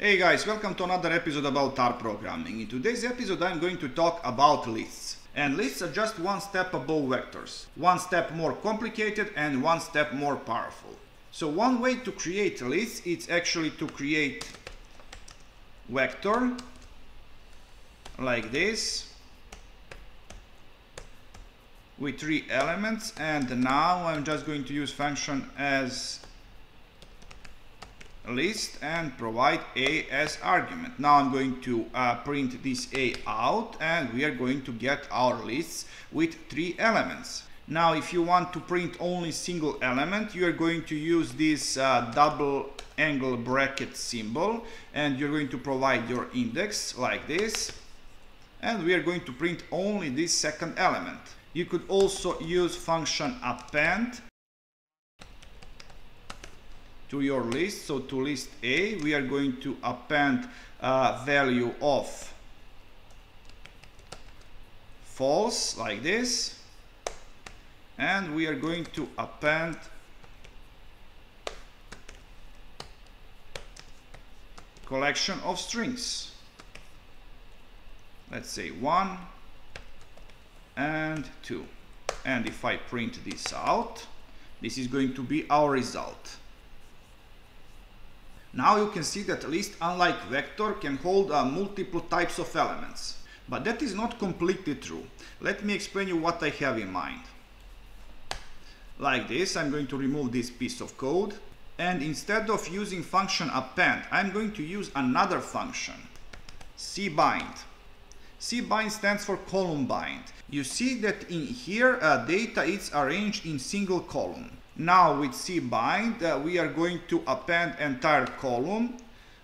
Hey guys, welcome to another episode about R programming. In today's episode I'm going to talk about lists. And lists are just one step above vectors. One step more complicated and one step more powerful. So one way to create lists is actually to create vector like this with 3 elements, and now I'm just going to use function as list and provide a as argument. Now I'm going to print this a out, and we are going to get our lists with 3 elements. Now if you want to print only single element, you are going to use this double angle bracket symbol, and you're going to provide your index like this, and we are going to print only this second element. You could also use function append to your list. So to list A, we are going to append value of false like this, and we are going to append collection of strings. Let's say 1 and 2. And if I print this out, this is going to be our result. Now you can see that list, unlike vector, can hold multiple types of elements. But that is not completely true. Let me explain you what I have in mind. Like this, I'm going to remove this piece of code, and instead of using function append, I'm going to use another function, cbind. Cbind stands for column bind. You see that in here data is arranged in single column. Now with cbind we are going to append entire column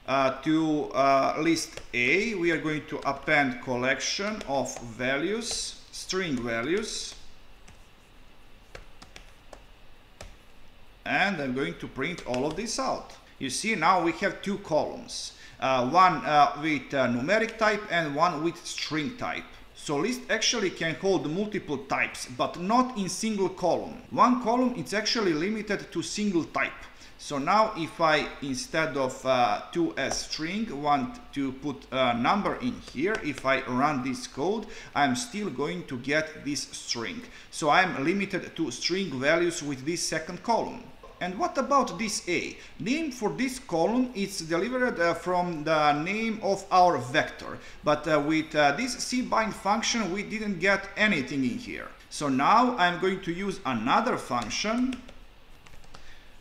to list A. We are going to append collection of values, string values, and I'm going to print all of this out. You see, now we have 2 columns. One with numeric type and one with string type. So list actually can hold multiple types, but not in single column. One column is actually limited to single type. So now if I, instead of to as string, want to put a number in here, if I run this code, I'm still going to get this string. So I'm limited to string values with this second column. And what about this A? Name for this column is delivered from the name of our vector. But with this cbind function, we didn't get anything in here. So now I'm going to use another function,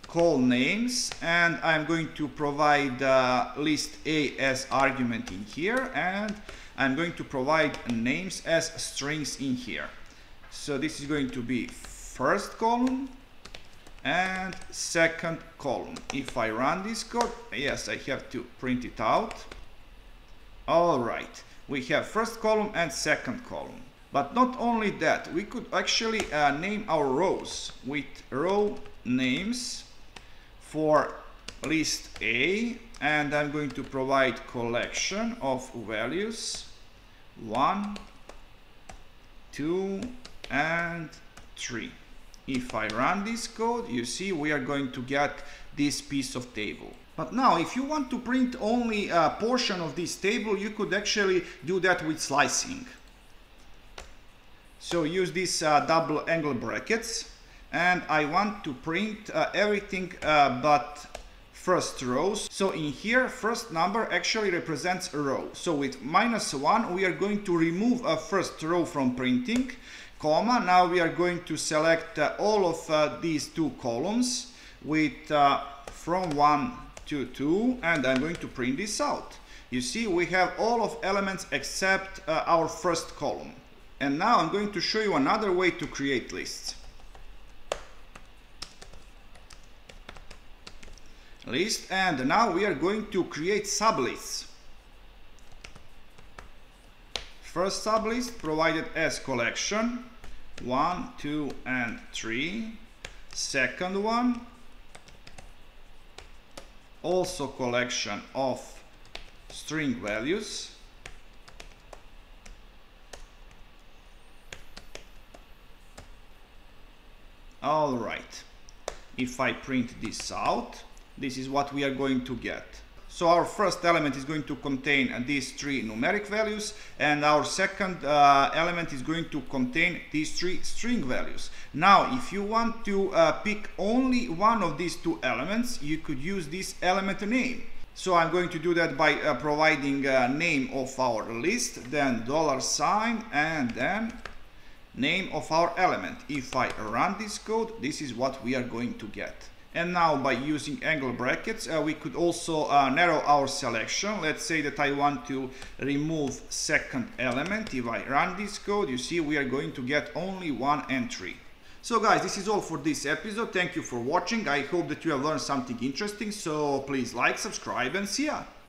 colnames, and I'm going to provide list A as argument in here, and I'm going to provide names as strings in here. So this is going to be first column and second column. If I run this code, yes, I have to print it out. All right, we have first column and second column. But not only that, we could actually name our rows with row names for list A, and I'm going to provide collection of values 1, 2 and 3. If I run this code, you see we are going to get this piece of table. But now if you want to print only a portion of this table, you could actually do that with slicing. So use these double angle brackets, and I want to print everything but first rows. So in here, first number actually represents a row. So with -1 we are going to remove a first row from printing, comma, now we are going to select all of these 2 columns with from 1 to 2, and I'm going to print this out. You see, we have all of elements except our first column. And now I'm going to show you another way to create lists. List, and now we are going to create sublists. First sublist provided as collection 1, 2 and 3. Second one also collection of string values. All right, if I print this out, this is what we are going to get. So our first element is going to contain these 3 numeric values, and our second element is going to contain these 3 string values. Now, if you want to pick only one of these 2 elements, you could use this element name. So I'm going to do that by providing name of our list, then $, and then name of our element. If I run this code, this is what we are going to get. And now by using angle brackets, we could also narrow our selection. Let's say that I want to remove second element. If I run this code, you see we are going to get only 1 entry. So guys, this is all for this episode. Thank you for watching. I hope that you have learned something interesting. So please like, subscribe, and see ya.